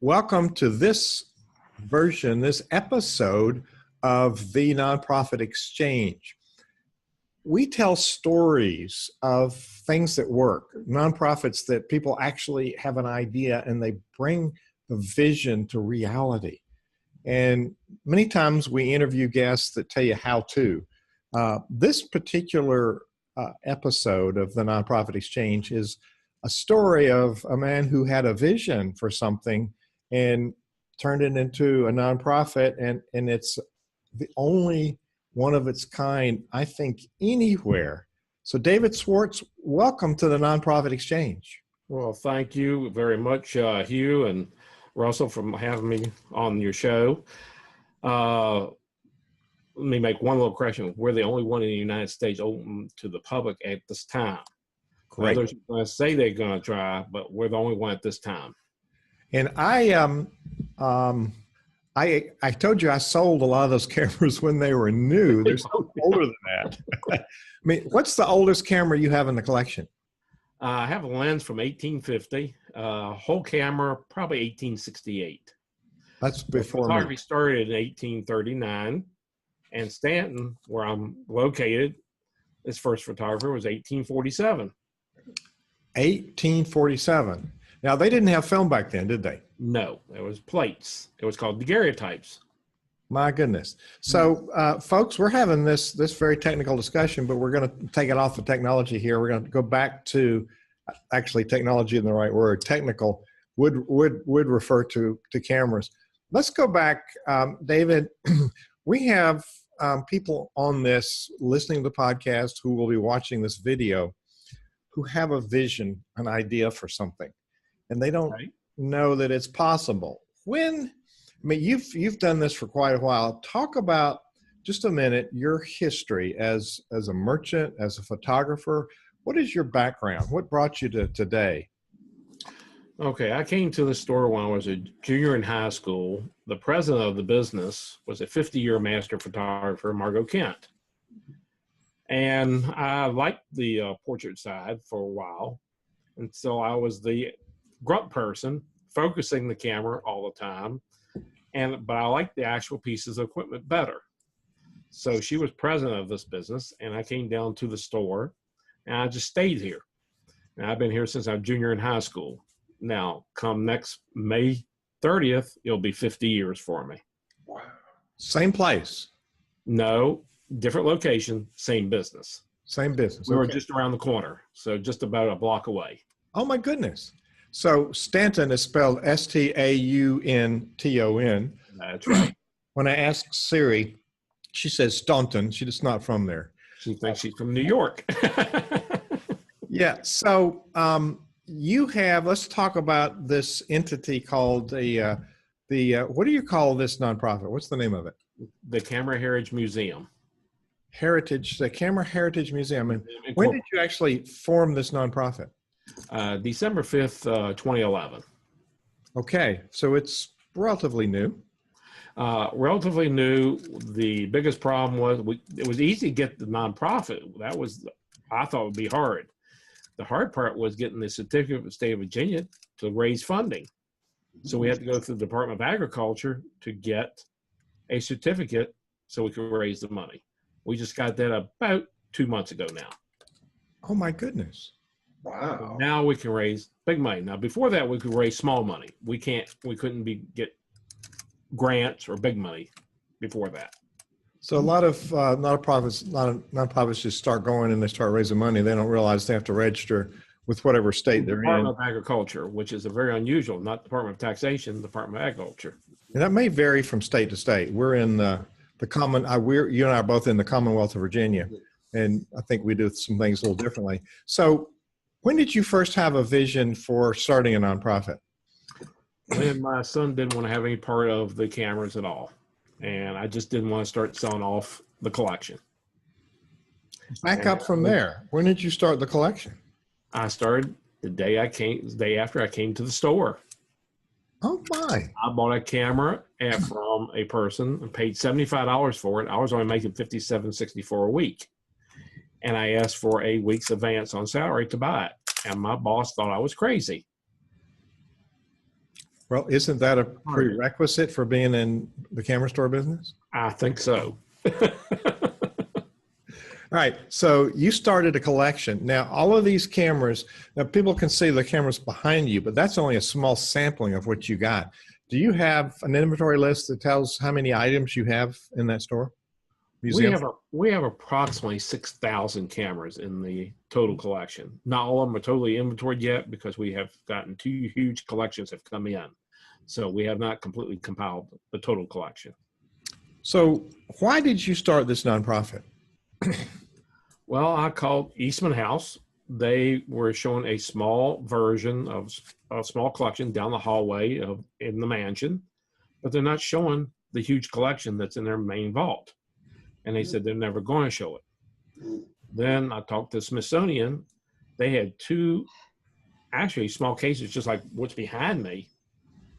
Welcome to this episode of the Nonprofit Exchange. We tell stories of things that work, nonprofits that people actually have an idea and they bring the vision to reality. And many times we interview guests that tell you how to. This particular episode of the Nonprofit Exchange is a story of a man who had a vision for something and turned it into a nonprofit, and it's the only one of its kind, I think, anywhere. So David Schwartz, welcome to the Nonprofit Exchange. Well, thank you very much, Hugh and Russell, for having me on your show. Let me make one little correction. We're the only one in the United States open to the public at this time. Correct. Others are going to say they're going to try, but we're the only one at this time. And I told you I sold a lot of those cameras when they were new. They're so older than that. I mean, what's the oldest camera you have in the collection? I have a lens from 1850, whole camera probably 1868. That's before photography me. Started in 1839, and Staunton, where I'm located, his first photographer was 1847. 1847. Now, they didn't have film back then, did they? No, it was plates. It was called daguerreotypes. My goodness. So, folks, we're having this very technical discussion, but we're going to take it off the technology here. We're going to go back to, actually, technology in the right word. Technical would refer to cameras. Let's go back, David. We have people on this listening to the podcast who will be watching this video who have a vision, an idea for something, and they don't know that it's possible. You've done this for quite a while. Talk about, just a minute, your history as a merchant, as a photographer. What is your background? What brought you to today? Okay, I came to the store when I was a junior in high school. The president of the business was a 50-year master photographer, Margot Kent. And I liked the portrait side for a while. And so I was the grunt person, focusing the camera all the time. But I liked the actual pieces of equipment better. So she was president of this business, and I came down to the store, and I just stayed here. And I've been here since I was junior in high school. Now, come next May 30th, it'll be 50 years for me. Wow. Same place? No, different location, same business. Same business. We were just around the corner, so just about a block away. Oh, my goodness. So Staunton is spelled Staunton. That's right. When I ask Siri, she says Staunton. She's not from there. She thinks she's from New York. Yeah. So let's talk about this entity called what do you call this nonprofit? What's the name of it? The Camera Heritage Museum. The Camera Heritage Museum. And when did you actually form this nonprofit? December 5th, 2011. Okay, so it's relatively new. Relatively new. The biggest problem was it was easy to get the nonprofit. I thought would be hard. The hard part was getting the certificate of the state of Virginia to raise funding. So we had to go through the Department of Agriculture to get a certificate so we could raise the money. We just got that about 2 months ago now. Oh my goodness. Wow. So now we can raise big money. Now before that we could raise small money. We couldn't get grants or big money before that. So a lot of nonprofits just start going and they start raising money. They don't realize they have to register with whatever state they're in. Department of Agriculture, which is a very unusual, not Department of Taxation, Department of Agriculture. And that may vary from state to state. We're in you and I are both in the Commonwealth of Virginia, and I think we do some things a little differently. So when did you first have a vision for starting a nonprofit? When my son didn't want to have any part of the cameras at all. And I just didn't want to start selling off the collection. Back up from there. When did you start the collection? I started the day after I came to the store. Oh my. I bought a camera from a person and paid $75 for it. I was only making $57.64 a week. And I asked for a week's advance on salary to buy it. And my boss thought I was crazy. Well, isn't that a prerequisite for being in the camera store business? I think so. All right. So you started a collection. Now, all of these cameras, now people can see the cameras behind you, but that's only a small sampling of what you got. Do you have an inventory list that tells how many items you have in that store? Museum? We have approximately 6,000 cameras in the total collection. Not all of them are totally inventoried yet because we have gotten 2 huge collections have come in. So we have not completely compiled the total collection. So why did you start this nonprofit? Well, I called Eastman House. They were showing a small version of a small collection down the hallway in the mansion, but they're not showing the huge collection that's in their main vault. And they said they're never going to show it. Then I talked to Smithsonian. They had 2 actually small cases just like what's behind me,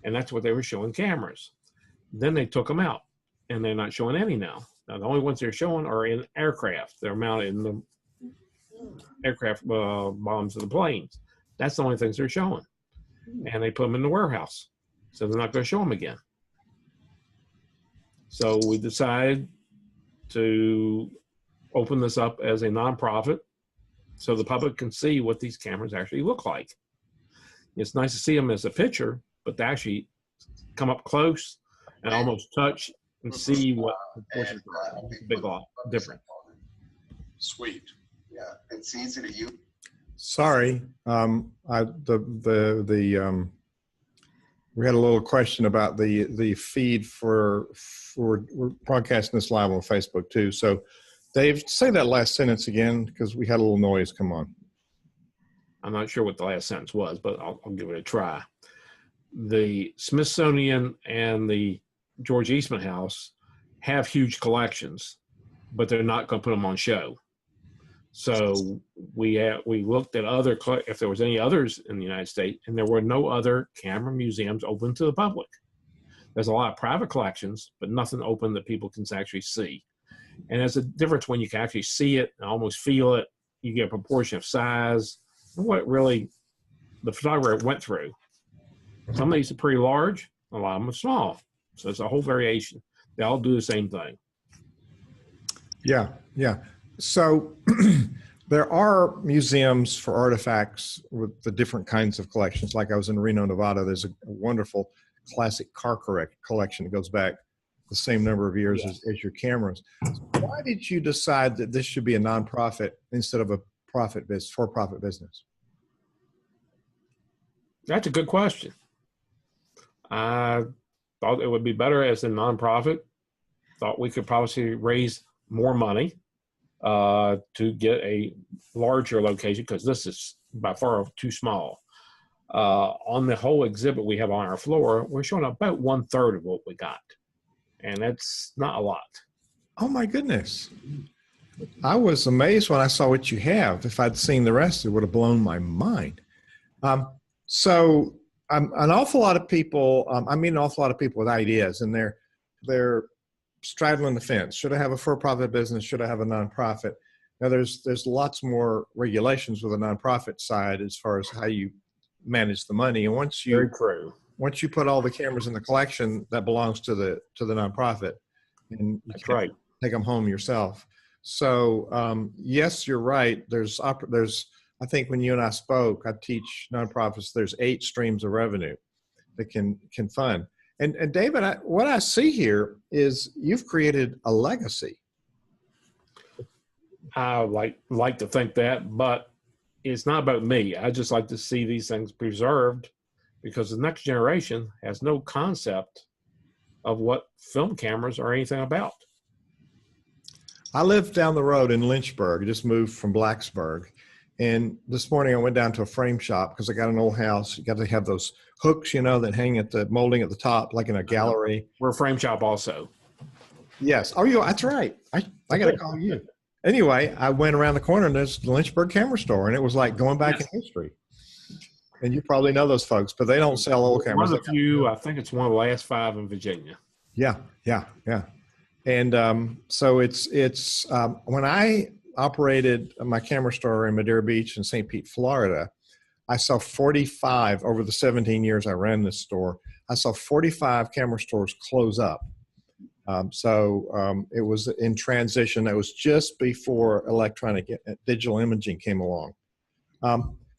and that's what they were showing cameras. Then they took them out, and they're not showing any now. Now, the only ones they're showing are in aircraft. They're mounted in the aircraft bombs of the planes. That's the only things they're showing. And they put them in the warehouse. So they're not going to show them again. So we decided to open this up as a nonprofit so the public can see what these cameras actually look like. It's nice to see them as a picture, but to actually come up close and almost touch and see what the portions are. It's a big lot different. Sweet. Yeah, it's easy to use. Sorry, we had a little question about the feed for we're broadcasting this live on Facebook too. So, Dave, say that last sentence again because we had a little noise. Come on. I'm not sure what the last sentence was, but I'll give it a try. The Smithsonian and the George Eastman House have huge collections, but they're not going to put them on show. So we looked at if there was any others in the United States, and there were no other camera museums open to the public. There's a lot of private collections, but nothing open that people can actually see. And there's a difference when you can actually see it and almost feel it. You get a proportion of size, and what really the photographer went through. Some of these are pretty large, a lot of them are small. So it's a whole variation. They all do the same thing. Yeah, yeah. So there are museums for artifacts with the different kinds of collections. Like I was in Reno, Nevada. There's a wonderful classic car collection that goes back the same number of years as your cameras. So why did you decide that this should be a nonprofit instead of a for-profit business? That's a good question. I thought it would be better as a nonprofit. Thought we could probably raise more money to get a larger location because this is by far too small. On the whole exhibit we have on our floor, we're showing about 1/3 of what we got. And that's not a lot. Oh my goodness. I was amazed when I saw what you have. If I'd seen the rest, it would have blown my mind. So an awful lot of people, I meet an awful lot of people with ideas, and they're straddling the fence. Should I have a for-profit business? Should I have a nonprofit? Now, there's lots more regulations with a nonprofit side as far as how you manage the money. And once you put all the cameras in the collection, that belongs to the nonprofit, and that's right. Take them home yourself. So yes, you're right. There's I think when you and I spoke, I teach nonprofits. There's 8 streams of revenue that can fund. And David, what I see here is you've created a legacy. I like to think that, but it's not about me. I just like to see these things preserved because the next generation has no concept of what film cameras are anything about. I live down the road in Lynchburg. I just moved from Blacksburg. And this morning I went down to a frame shop because I got an old house. You got to have those hooks, that hang at the molding at the top, like in a gallery. We're a frame shop also. Yes. Oh, that's right. I got to call you. Anyway, I went around the corner and there's the Lynchburg Camera Store, and it was like going back in history. And you probably know those folks, but they don't sell old cameras. One of the few, I think it's one of the last 5 in Virginia. Yeah. And so it's when I operated my camera store in Madeira Beach in St. Pete, Florida, I saw 45 over the 17 years I ran this store. I saw 45 camera stores close up. It was in transition. That was just before electronic digital imaging came along.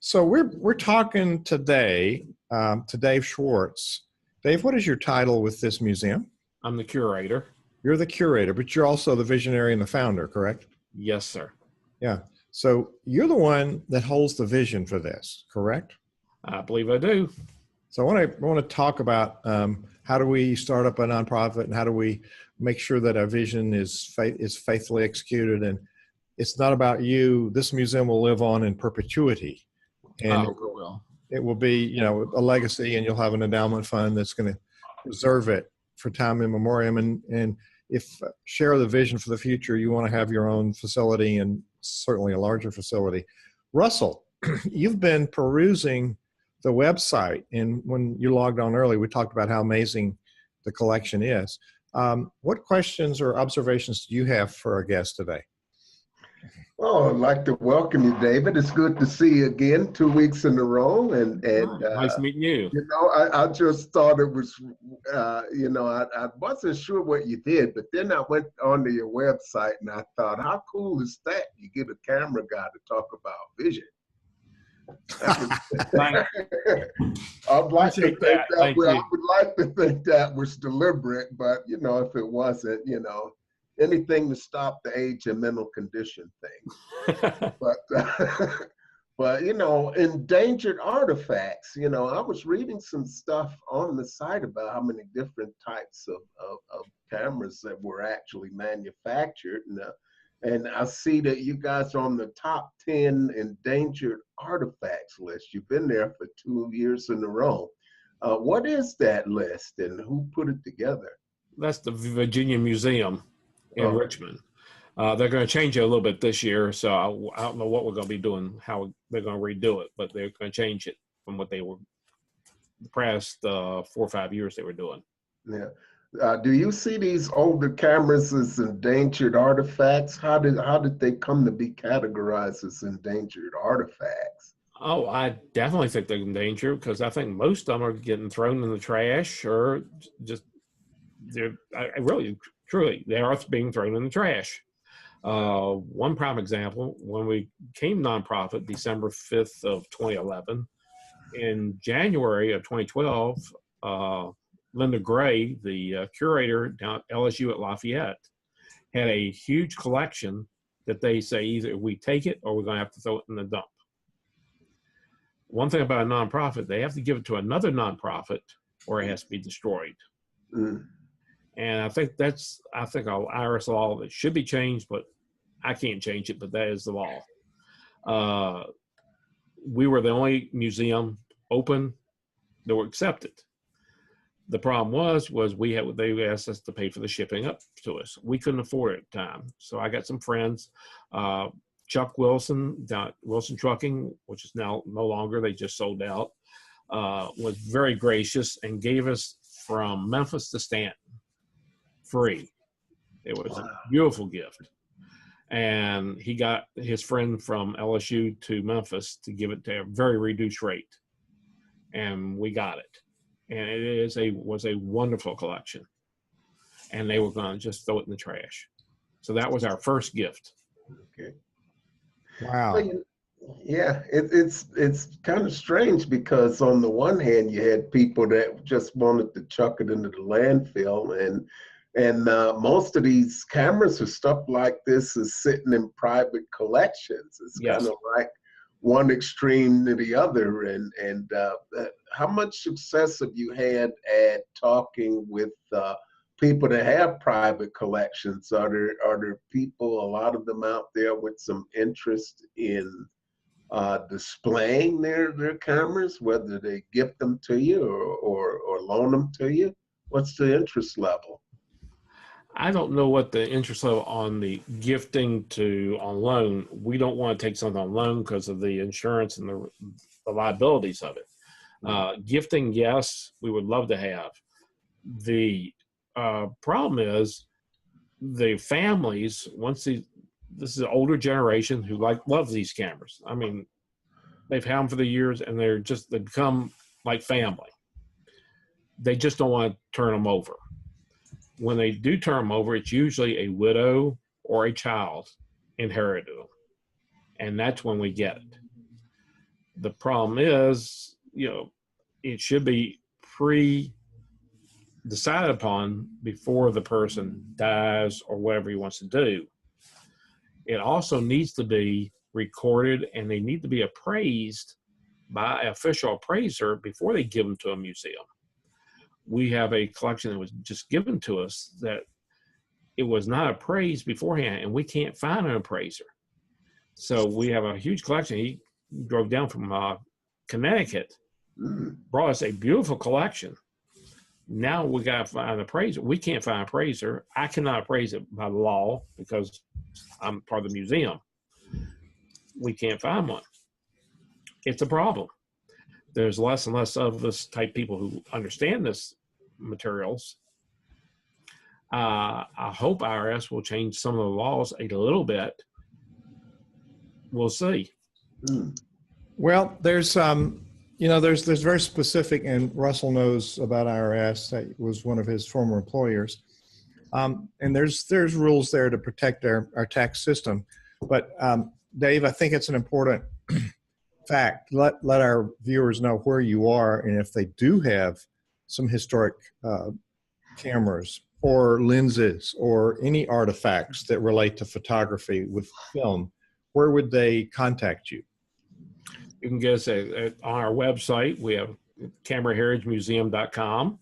So we're talking today to Dave Schwartz. Dave, what is your title with this museum? I'm the curator. You're the curator, but you're also the visionary and the founder, correct? Yes, sir. Yeah. So you're the one that holds the vision for this, correct? I believe I do. So I want to talk about how do we start up a nonprofit and how do we make sure that our vision is faithfully executed, and it's not about you. This museum will live on in perpetuity, and it will be, you know, a legacy, and you'll have an endowment fund that's going to preserve it for time immemorial. And if share the vision for the future, you want to have your own facility, and certainly a larger facility. Russell, you've been perusing the website, and when you logged on early, we talked about how amazing the collection is. What questions or observations do you have for our guest today? Well, I'd like to welcome you, David. It's good to see you again, 2 weeks in a row. And nice meeting you. You know, I just thought it was, you know, I wasn't sure what you did, but then I went onto your website and I thought, how cool is that? You get a camera guy to talk about vision. I would like to think I would like to think that was deliberate, but you know, if it wasn't, you know, anything to stop the age and mental condition thing. But you know, endangered artifacts. You know, I was reading some stuff on the site about how many different types of cameras that were actually manufactured, and I see that you guys are on the top 10 endangered artifacts list. You've been there for 2 years in a row. What is that list and who put it together? That's the Virginia Museum in Richmond. They're going to change it a little bit this year, so I don't know what we're going to be doing, how they're going to redo it, but they're going to change it from what they were the past 4 or 5 years they were doing. Yeah. Do you see these older cameras as endangered artifacts? How did they come to be categorized as endangered artifacts? Oh, I definitely think they're endangered because I think most of them are getting thrown in the trash, or just really, truly, they are being thrown in the trash. One prime example, when we came nonprofit, December 5th of 2011, in January of 2012, Linda Gray, the curator down at LSU at Lafayette, had a huge collection that they say either we take it or we're going to have to throw it in the dump. One thing about a nonprofit, they have to give it to another nonprofit or it has to be destroyed. Mm. And I think our IRS law that should be changed, but I can't change it, but that is the law. We were the only museum open that were accepted. The problem was they asked us to pay for the shipping up to us. We couldn't afford it at the time. So I got some friends, Chuck Wilson down at Wilson Trucking, which is now no longer, they just sold out, was very gracious and gave us from Memphis to Staunton free. It was a beautiful gift. And he got his friend from LSU to Memphis to give it to a very reduced rate. And we got it. And it was a wonderful collection. And they were going to just throw it in the trash. So that was our first gift. Okay. Wow. Yeah, it's kind of strange because on the one hand, you had people that just wanted to chuck it into the landfill, and most of these cameras or stuff like this is sitting in private collections. It's kind of like one extreme to the other. And how much success have you had at talking with people that have private collections? Are there people, a lot of them out there with some interest in displaying their cameras, whether they gift them to you or loan them to you? What's the interest level? I don't know what the interest level on the gifting to on loan. We don't want to take something on loan because of the insurance and the liabilities of it. Gifting, yes, we would love to have. The problem is the families, this is an older generation who loves these cameras. I mean, they've had them for the years and they become like family. They just don't want to turn them over. When they do turn them over, it's usually a widow or a child inherited them. And that's when we get it. The problem is, it should be decided upon before the person dies or whatever he wants to do. It also needs to be recorded, and they need to be appraised by an official appraiser before they give them to a museum. We have a collection that was just given to us that it was not appraised beforehand, and we can't find an appraiser. So we have a huge collection. He drove down from Connecticut, brought us a beautiful collection. Now we got to find an appraiser. We can't find an appraiser. I cannot appraise it by law because I'm part of the museum. We can't find one. It's a problem. There's less and less of this type people who understand this materials. I hope IRS will change some of the laws a little bit. We'll see. Well, there's there's very specific, and Russell knows about IRS. That was one of his former employers. And there's rules there to protect our tax system. But Dave, I think it's an important fact. Let our viewers know where you are, and if they do have some historic cameras or lenses or any artifacts that relate to photography with film, where would they contact you? You can get us on our website. We have cameraheritagemuseum.com.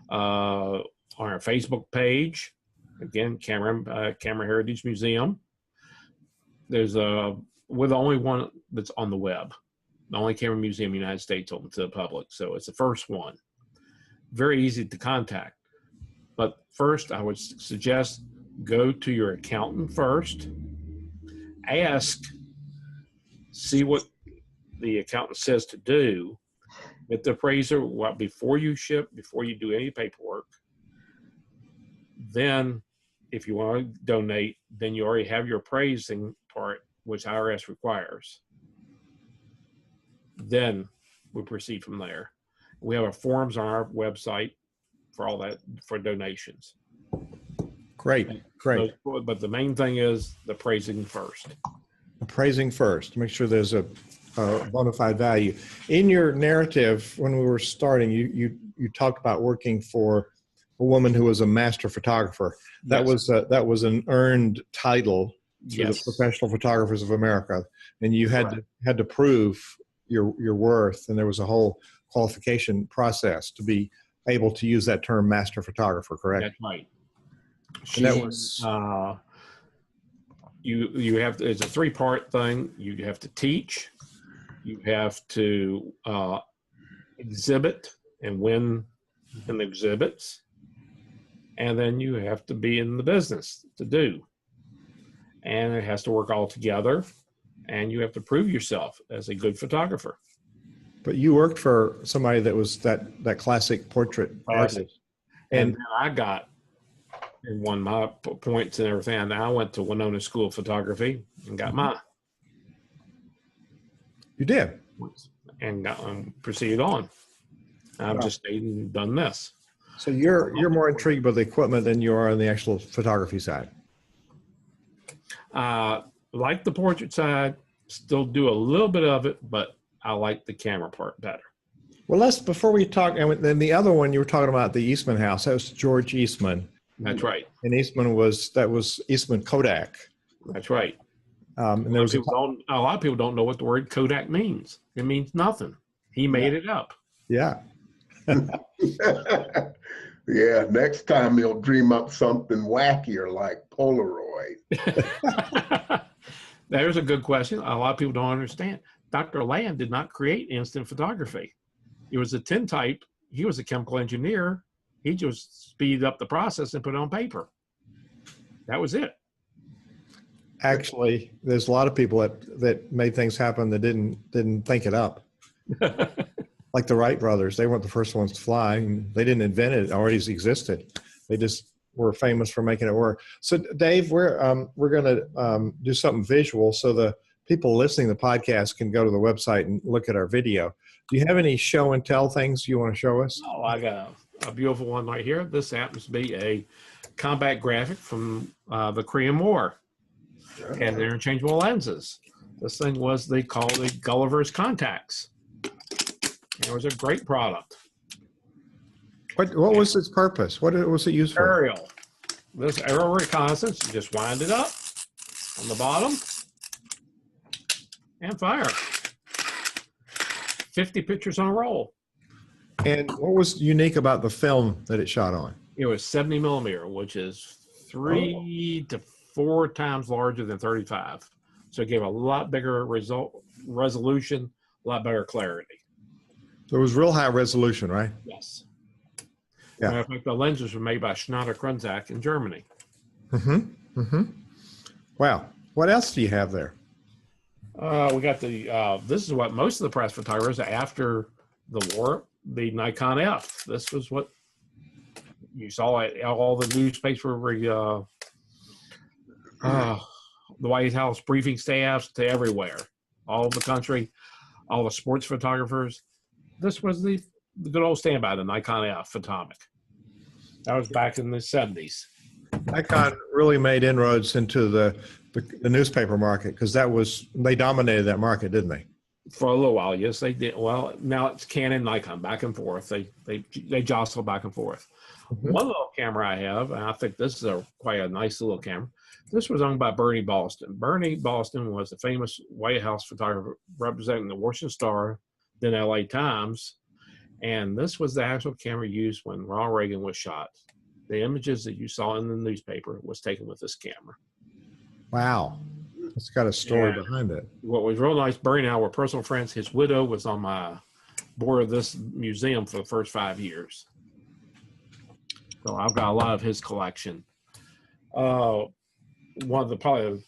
On our Facebook page, again, Camera Heritage Museum. We're the only one that's on the web. The only camera museum in the United States open to the public. So it's the first one. Very easy to contact. But first, I would suggest go to your accountant first. See what the accountant says to do. Get the appraiser before you do any paperwork. Then, if you want to donate, then you already have your appraising part, which IRS requires. Then we proceed from there. We have our forms on our website for all that, for donations. Great. But the main thing is the appraising first. Appraising first, make sure there's a bona fide value. In your narrative, when we were starting, you talked about working for a woman who was a master photographer. That was an earned title through the Professional Photographers of America, and you had to prove your worth, and there was a whole qualification process to be able to use that term, master photographer. Correct? That's right. And that was you have to, it's a three-part thing. You have to teach, you have to exhibit and win in the exhibits, and then you have to be in the business to do. And it has to work all together, and you have to prove yourself as a good photographer. But you worked for somebody that was that classic portrait artist. And I got and won my points and everything. And I went to Winona School of Photography and got mine. You did? And proceeded on. I've just stayed and done this. So you're more intrigued by the equipment than you are on the actual photography side. Like the portrait side, still do a little bit of it, but I like the camera part better. Well, before we talk, and then the other one you were talking about, the Eastman house, that was George Eastman. That's right. And Eastman was Eastman Kodak. That's right. And there was a lot of people don't know what the word Kodak means. It means nothing. He made it up. Yeah. Yeah, next time he'll dream up something wackier like Polaroid. There's a good question. A lot of people don't understand. Dr. Land did not create instant photography. It was a tintype. He was a chemical engineer. He just speeded up the process and put it on paper. That was it. Actually, there's a lot of people that made things happen that didn't think it up. Like the Wright brothers, they weren't the first ones to fly. And they didn't invent it; it already existed. They just were famous for making it work. So, Dave, we're going to do something visual so the people listening to the podcast can go to the website and look at our video. Do you have any show and tell things you want to show us? Oh, I got a beautiful one right here. This happens to be a combat graphic from the Korean War. And the interchangeable lenses. This thing was, they called it Gulliver's Contacts. It was a great product. What was its purpose? What was it used for? Aerial. This aerial reconnaissance, you just wind it up on the bottom and fire. 50 pictures on a roll. And what was unique about the film that it shot on? It was 70 millimeter, which is 3 to 4 times larger than 35. So it gave a lot bigger resolution, a lot better clarity. So it was real high resolution, right? Yes. Yeah. Matter of fact, the lenses were made by Schneider Krunzak in Germany. Wow. What else do you have there? We got this is what most of the press photographers after the war, the Nikon F. This was what you saw at all the newspaper, the White House briefing staffs to everywhere, all over the country, all the sports photographers. This was the good old standby, the Nikon F Atomic. That was back in the 70s. Nikon really made inroads into the newspaper market because they dominated that market, didn't they? For a little while, yes, they did. Well, now it's Canon, Nikon, back and forth. They jostle back and forth. One little camera I have, and I think this is quite a nice little camera. This was owned by Bernie Boston. Bernie Boston was a famous White House photographer representing the Washington Star, then LA Times. And this was the actual camera used when Ronald Reagan was shot. The images that you saw in the newspaper was taken with this camera. Wow. It's got a story behind it. What was real nice, Bernie and I were personal friends. His widow was on my board of this museum for the first 5 years. So I've got a lot of his collection. One of the probably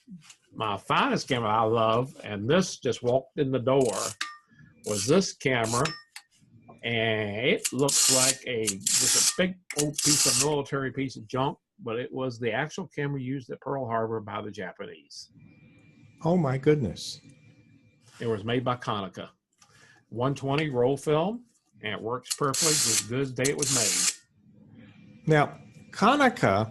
my finest camera I love, and this just walked in the door, was this camera. And it looks like just a big old piece of military piece of junk, but it was the actual camera used at Pearl Harbor by the Japanese. Oh my goodness. It was made by Konica. 120 roll film, and it works perfectly as good as the day it was made. Now, Konica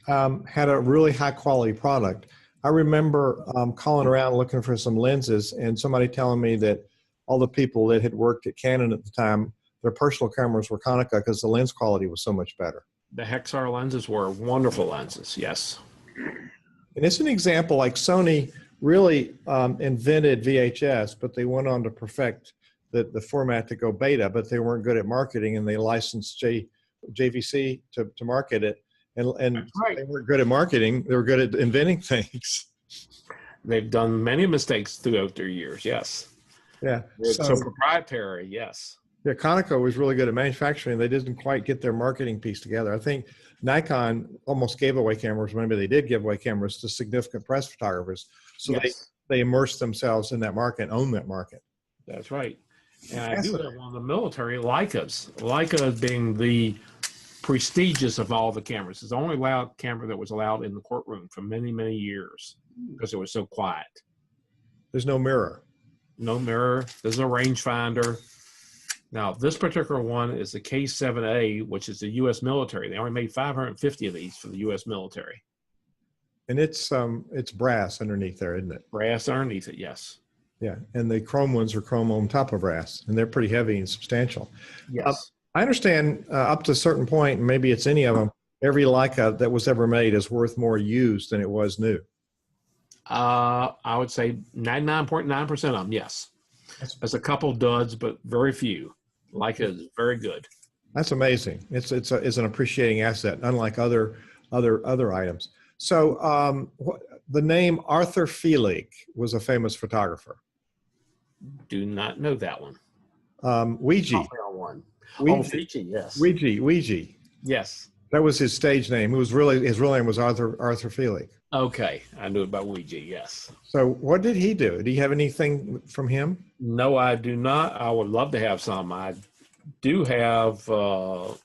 had a really high quality product. I remember calling around looking for some lenses and somebody telling me that all the people that had worked at Canon at the time, their personal cameras were Konica because the lens quality was so much better. The Hexar lenses were wonderful lenses, yes. And it's an example like Sony really invented VHS, but they went on to perfect the format to go beta, but they weren't good at marketing and they licensed JVC to market it. And right. They weren't good at marketing, they were good at inventing things. They've done many mistakes throughout their years, yes. Yeah. So proprietary, yes. Yeah, Konica was really good at manufacturing. They didn't quite get their marketing piece together. I think Nikon almost gave away cameras. Maybe they did give away cameras to significant press photographers. So yes. they immersed themselves in that market, owned that market. That's right. And I do have one of the military Leicas. Leica being the prestigious of all the cameras. It's the only camera that was allowed in the courtroom for many, many years because it was so quiet. There's no mirror. No mirror. There's no rangefinder. Now, this particular one is the K7A, which is the U.S. military. They only made 550 of these for the U.S. military. And it's brass underneath there, isn't it? Brass underneath it, yes. Yeah, and the chrome ones are chrome on top of brass, and they're pretty heavy and substantial. Yes. I understand up to a certain point, maybe it's any of them, every Leica that was ever made is worth more used than it was new. I would say 99.9% of them, yes. There's a couple duds, but very few. Leica is very good. That's amazing. It's an appreciating asset, unlike other items. So the name Arthur Felig was a famous photographer. Do not know that one. Ouija. Ouija, yes. Ouija. Yes. That was his stage name. His real name was Arthur Felig. Okay, I knew about Ouija, yes. So what did he do? Do you have anything from him? No, I do not. I would love to have some. I do have John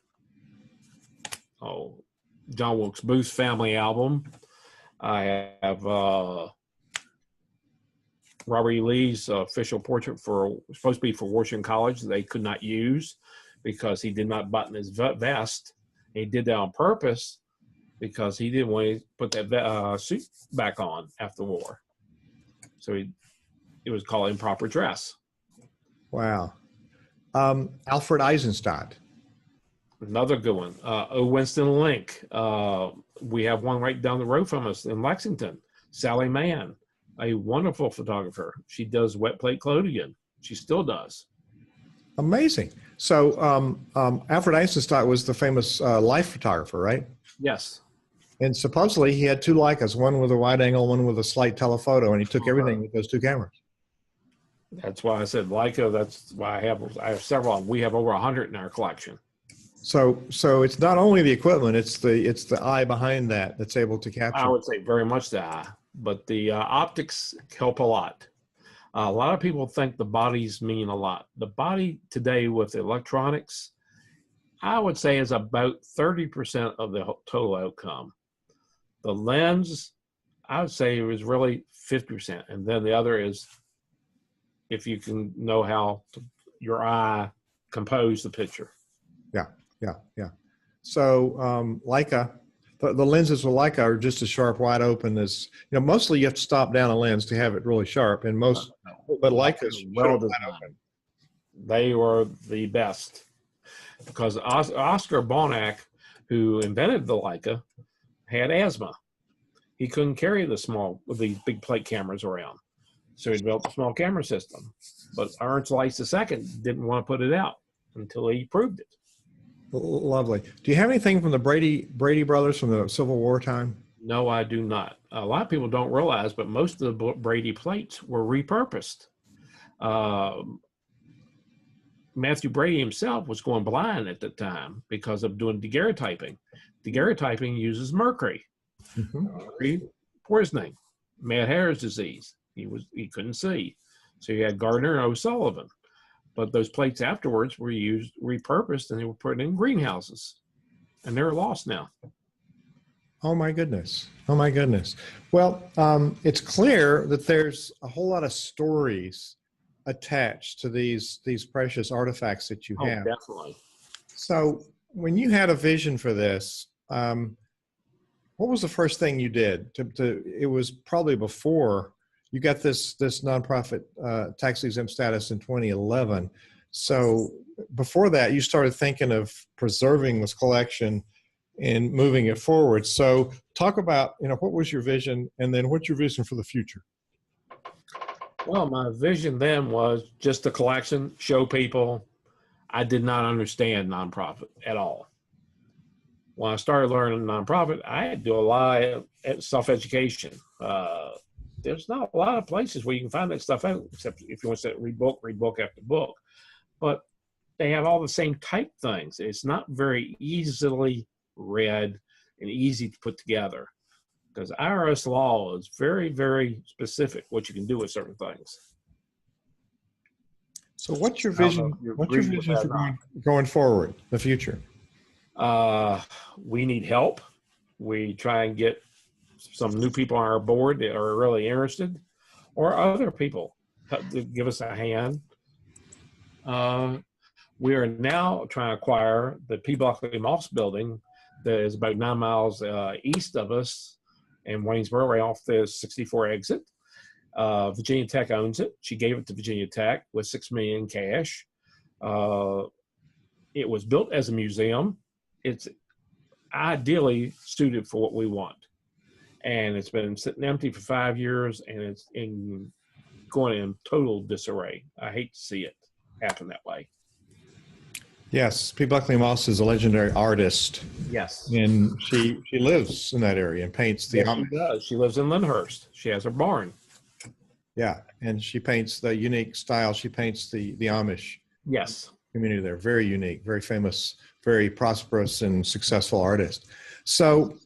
Wilkes Booth's family album. I have Robert E. Lee's official portrait supposed to be for Washington College that they could not use because he did not button his vest. He did that on purpose because he didn't want to put that suit back on after the war. So it was called improper dress. Wow. Alfred Eisenstadt. Another good one. Winston Link. We have one right down the road from us in Lexington. Sally Mann, a wonderful photographer. She does wet plate clothing. She still does. Amazing. So Alfred Eisenstadt was the famous life photographer, right? Yes. And supposedly he had two Leicas, one with a wide angle, one with a slight telephoto, and he took everything with those two cameras. That's why I said Leica. That's why I have several. We have over 100 in our collection. So it's not only the equipment; it's the eye behind that that's able to capture. I would say very much the eye, but the optics help a lot. A lot of people think the bodies mean a lot. The body today with electronics, I would say, is about 30% of the total outcome. The lens, I would say, is really 50%, and then the other is if you can know how your eye compose the picture. Yeah. So Leica, the lenses with Leica are just as sharp, wide open as, mostly you have to stop down a lens to have it really sharp, and but Leica's well wide designed. open. They were the best because Oscar Bonac, who invented the Leica, had asthma. He couldn't carry the big plate cameras around. So he built a small camera system. But Ernst Leitz II didn't want to put it out until he proved it. Lovely. Do you have anything from the Brady Brothers from the Civil War time? No, I do not. A lot of people don't realize, but most of the Brady plates were repurposed. Matthew Brady himself was going blind at the time because of doing daguerreotyping. Daguerreotyping uses mercury. Mercury poisoning, Mad Hair's disease. He couldn't see. So you had Gardner and O'Sullivan. But those plates afterwards were repurposed, and they were put in greenhouses. And they're lost now. Oh my goodness. Well, it's clear that there's a whole lot of stories attached to these precious artifacts that you have. Oh, definitely. So when you had a vision for this, what was the first thing you did? It was probably before you got this nonprofit tax exempt status in 2011. So before that, you started thinking of preserving this collection and moving it forward. So talk about, what was your vision, and then what's your vision for the future? Well, my vision then was just a collection, show people. I did not understand nonprofit at all. When I started learning nonprofit, I had to do a lot of self-education. There's not a lot of places where you can find that stuff out, except if you want to read book after book. But they have all the same type things. It's not very easily read and easy to put together, because IRS law is very, very specific what you can do with certain things. So what's your vision? What's your vision for going forward, the future? We need help. We try and get some new people on our board that are really interested, or other people to give us a hand. We are now trying to acquire the P. Buckley Moss building that is about 9 miles east of us in Waynesboro, right off the 64 exit. Virginia Tech owns it. She gave it to Virginia Tech with $6 million in cash. It was built as a museum. It's ideally suited for what we want. And it's been sitting empty for 5 years, and it's going in total disarray. I hate to see it happen that way. Yes, P. Buckley Moss is a legendary artist. Yes. And she lives in that area and paints the Amish. She does. She lives in Lyndhurst. She has her barn. Yeah, and she paints the unique style. She paints the Amish community there. Very unique, very famous, very prosperous and successful artist. So,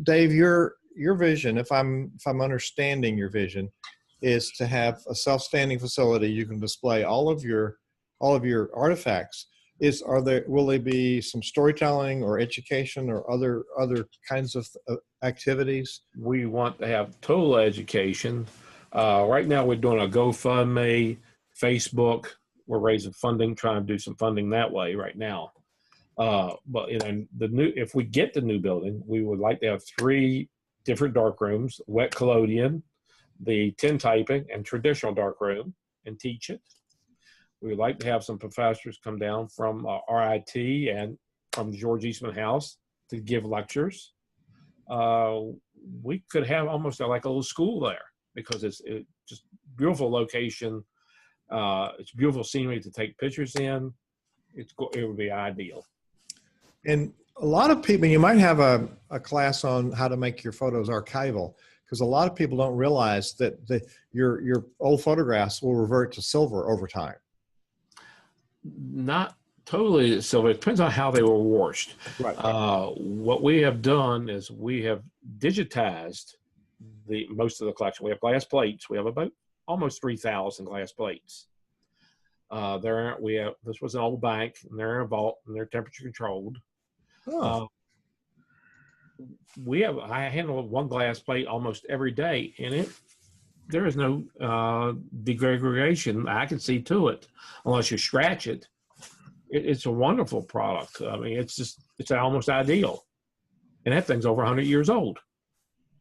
Dave, your vision, if I'm understanding your vision, is to have a self-standing facility. You can display all of your artifacts. Will there be some storytelling or education or other kinds of activities? We want to have total education. Right now we're doing a GoFundMe, Facebook. we're raising funding, trying to do some funding that way right now. But if we get the new building, we would like to have 3 different dark rooms: wet collodion, the tintyping, and traditional dark room, and teach it. We would like to have some professors come down from RIT and from George Eastman House to give lectures. We could have almost like a little school there, because it's just beautiful location. It's beautiful scenery to take pictures in. It would be ideal. And a lot of people, you might have a class on how to make your photos archival, because a lot of people don't realize that your old photographs will revert to silver over time. Not totally silver. It depends on how they were washed. Right. What we have done is we have digitized most of the collection. We have glass plates. We have about almost 3,000 glass plates. This was an old bank, and they're in a vault, and they're temperature controlled. Oh. I handle one glass plate almost every day, and there is no degradation I can see to it unless you scratch it. It's a wonderful product. I mean, it's almost ideal. And that thing's over 100 years old.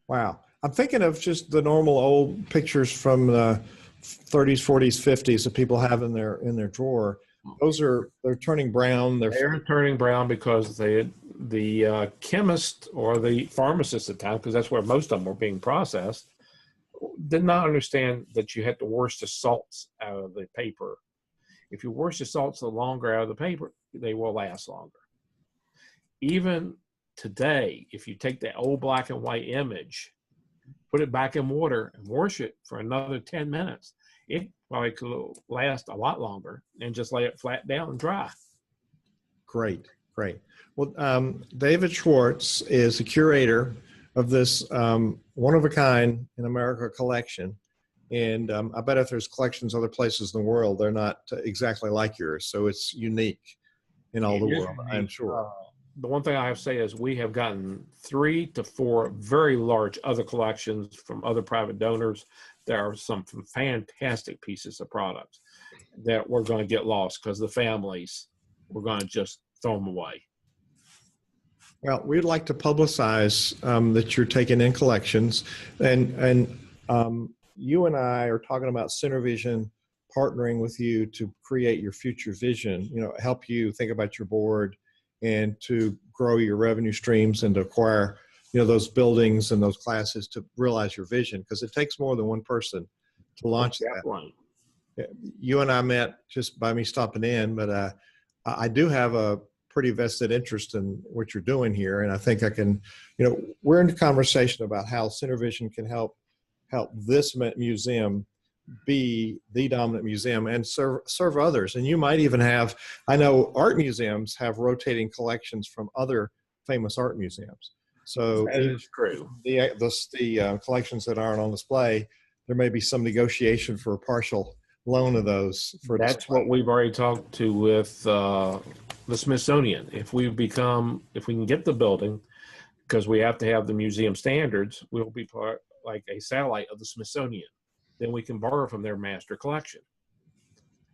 Wow. I'm thinking of just the normal old pictures from the 30s, 40s, 50s that people have in their drawer. They're turning brown. They're turning brown because the chemist or the pharmacist at the time, because that's where most of them were being processed, did not understand that you had to wash the salts out of the paper. If you wash the salts longer out of the paper, they will last longer. Even today, if you take that old black and white image, put it back in water and wash it for another 10 minutes, it probably could last a lot longer, and just lay it flat down and dry. Great. Well, David Schwartz is a curator of this one-of-a-kind in America collection. And I bet if there's collections other places in the world, they're not exactly like yours. So it's unique in all the world, I'm sure. The one thing I have to say is we have gotten 3 to 4 very large other collections from other private donors. There are some fantastic pieces of products that we're going to get lost because the families, we're going to just throw them away. Well, we'd like to publicize that you're taking in collections, and you and I are talking about CenterVision partnering with you to create your future vision, help you think about your board and to grow your revenue streams and to acquire, those buildings and those classes to realize your vision, because it takes more than one person to launch that. You and I met just by me stopping in, but I do have a pretty vested interest in what you're doing here. And I think I can, we're in a conversation about how CenterVision can help this museum be the dominant museum and serve others. And you might even have, I know art museums have rotating collections from other famous art museums. So that is true. The collections that aren't on display, there may be some negotiation for a partial loan of those. That's display. what we've already talked to with the Smithsonian. If we can get the building, because we have to have the museum standards, we'll be part like a satellite of the Smithsonian. Then we can borrow from their master collection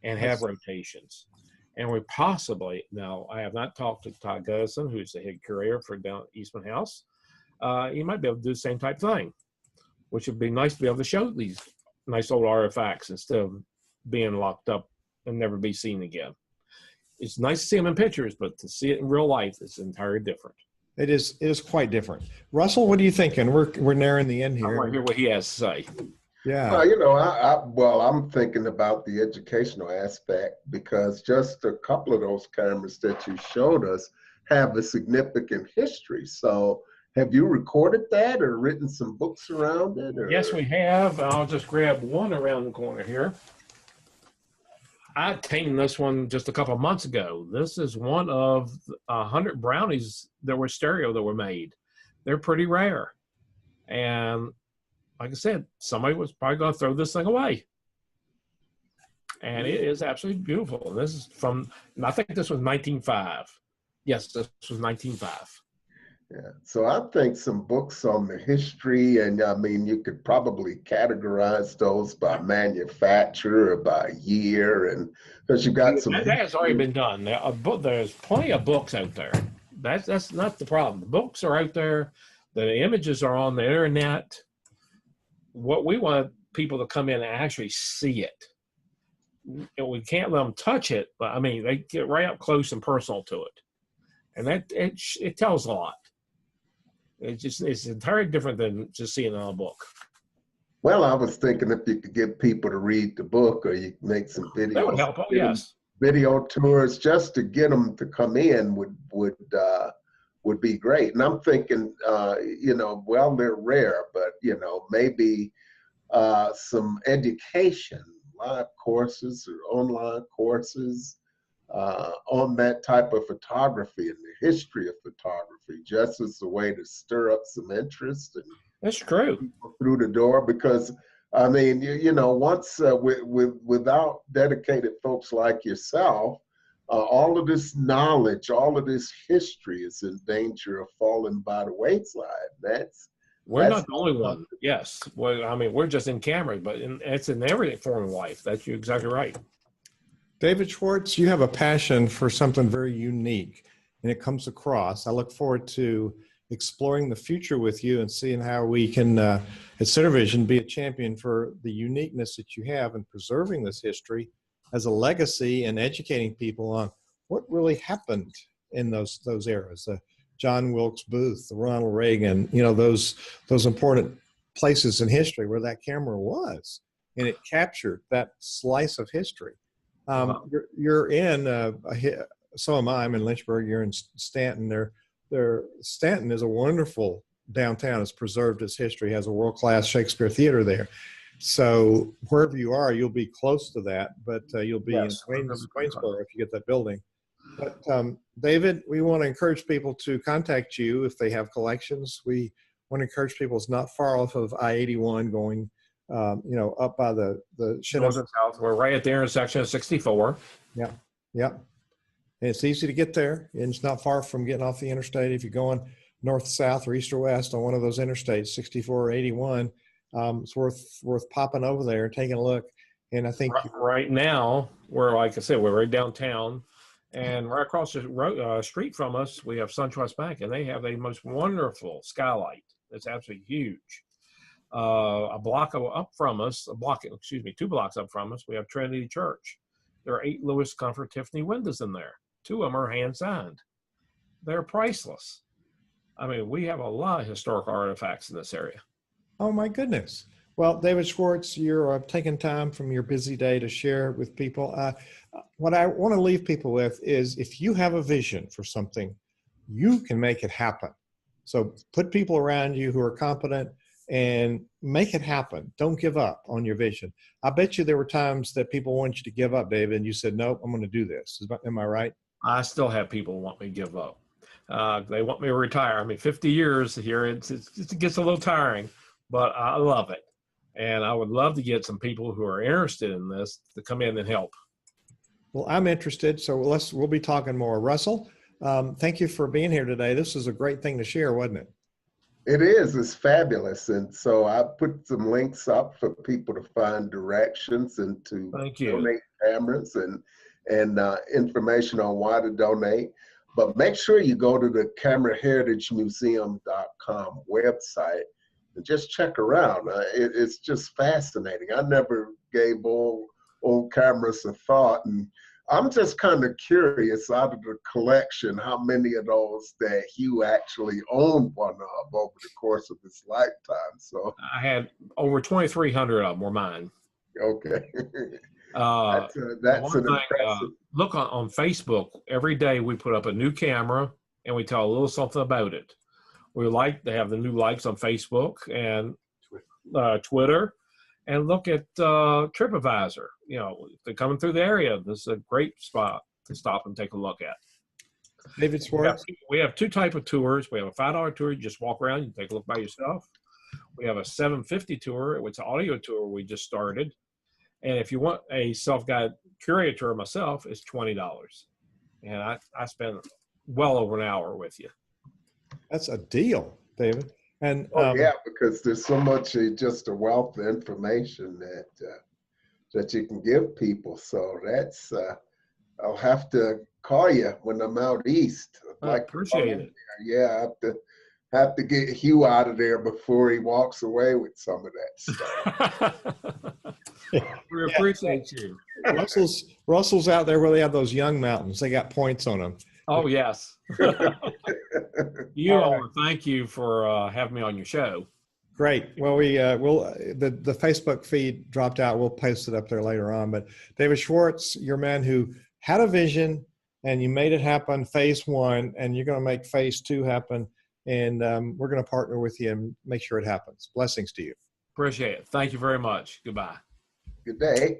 and have rotations. And we possibly, now I have not talked to Todd Gunnison, who's the head curator for down at Eastman House. He might be able to do the same type thing, which would be nice to be able to show these nice old artifacts instead of being locked up and never be seen again. It's nice to see them in pictures, but to see it in real life is entirely different. It is quite different. Russell, what are you thinking? We're nearing the end here. I want to hear what he has to say. Yeah. I'm thinking about the educational aspect, because just a couple of those cameras that you showed us have a significant history. So have you recorded that or written some books around it? Or? Yes, we have. I'll just grab one around the corner here. I obtained this one just a couple of months ago. This is one of 100 brownies that were stereo that were made. They're pretty rare. And like I said, somebody was probably going to throw this thing away. And it is absolutely beautiful. This is I think this was 1905. Yes, this was 1905. Yeah. So I think some books on the history, and I mean, you could probably categorize those by manufacturer or by year, and because you got some That has already history. been done. There's plenty of books out there. That's not the problem. The books are out there. The images are on the internet. What we want people to come in and actually see it. And we can't let them touch it, but I mean, they get right up close and personal to it, and it tells a lot. It's entirely different than just seeing it on a book. Well, I was thinking if you could get people to read the book, or you could make some That would videos, help. Oh, yes. video tours, just to get them to come in would be great. And I'm thinking, well, they're rare, but maybe some education, live courses or online courses on that type of photography and the history of photography, just as a way to stir up some interest and That's true. people through the door. Because I mean, once without dedicated folks like yourself, all of this knowledge, all of this history is in danger of falling by the wayside. We're not the only one. Yes. Well, I mean, we're just in camera, but it's in every form of life. That's you're exactly right. David Schwartz, you have a passion for something very unique, and it comes across. I look forward to exploring the future with you and seeing how we can, at CenterVision, be a champion for the uniqueness that you have in preserving this history as a legacy and educating people on what really happened in those eras. John Wilkes Booth, Ronald Reagan, those important places in history where that camera was, and it captured that slice of history. You're in, so am I. I'm in Lynchburg. You're in Staunton. Staunton is a wonderful downtown. It's preserved its history, has a world-class Shakespeare theater there. So wherever you are, you'll be close to that, but you'll be in Waynesboro if you get that building. But David, we want to encourage people to contact you if they have collections. We want to encourage people. It's not far off of I-81 going, up by the North and south. We're right at the intersection of 64. Yeah, yeah. And it's easy to get there, and it's not far from getting off the interstate. If you're going north, south, or east or west on one of those interstates, 64 or 81, it's worth popping over there and taking a look. And I think right now, like I said, we're right downtown. And right across the street from us, we have SunTrust Bank, and they have a most wonderful skylight. It's absolutely huge. Two blocks up from us, we have Trinity Church. There are 8 Lewis Comfort Tiffany windows in there. 2 of them are hand signed. They're priceless. I mean, we have a lot of historical artifacts in this area. Oh my goodness. Well, David Schwartz, you're taking time from your busy day to share with people. What I want to leave people with is, if you have a vision for something, you can make it happen. So put people around you who are competent and make it happen. Don't give up on your vision. I bet you there were times that people want you to give up, David, and you said, nope, I'm going to do this. Am I right? I still have people who want me to give up. They want me to retire. I mean, 50 years here, it gets a little tiring, but I love it. And I would love to get some people who are interested in this to come in and help. Well, I'm interested, so we'll be talking more. Russell, thank you for being here today. This is a great thing to share, wasn't it? It is. It's fabulous. And so I put some links up for people to find directions and to donate cameras and information on why to donate. But make sure you go to the CameraHeritageMuseum.com website and just check around. It's just fascinating. I never gave old cameras a thought, and I'm just kind of curious, out of the collection, how many of those that Hugh actually owned one of over the course of his lifetime. So I had over 2,300 of them were mine. Okay. That's an impressive. Look on Facebook. Every day we put up a new camera and we tell a little something about it. We like to have the new likes on Facebook and Twitter, and look at TripAdvisor. If they're coming through the area, this is a great spot to stop and take a look at. David Schwartz. We have 2 types of tours. We have a $5 tour. You just walk around, you take a look by yourself. We have a $7.50 tour, which is an audio tour we just started. And if you want a self-guided curator tour myself, it's $20. And I spend well over an hour with you. That's a deal, David. And Oh yeah, because there's so much just a wealth of information that you can give people. So that's I'll have to call you when I'm out east. I'd I like to call appreciate in it. there. Yeah, I have to get Hugh out of there before he walks away with some of that stuff. We appreciate you. Russell's out there where they have those young mountains. They got points on them. Oh, yes. You are. Thank you for having me on your show. Great. Well, the Facebook feed dropped out. We'll post it up there later on. But David Schwartz, you're a man who had a vision and you made it happen, phase one, and you're going to make phase two happen. And we're going to partner with you and make sure it happens. Blessings to you. Appreciate it. Thank you very much. Goodbye. Good day.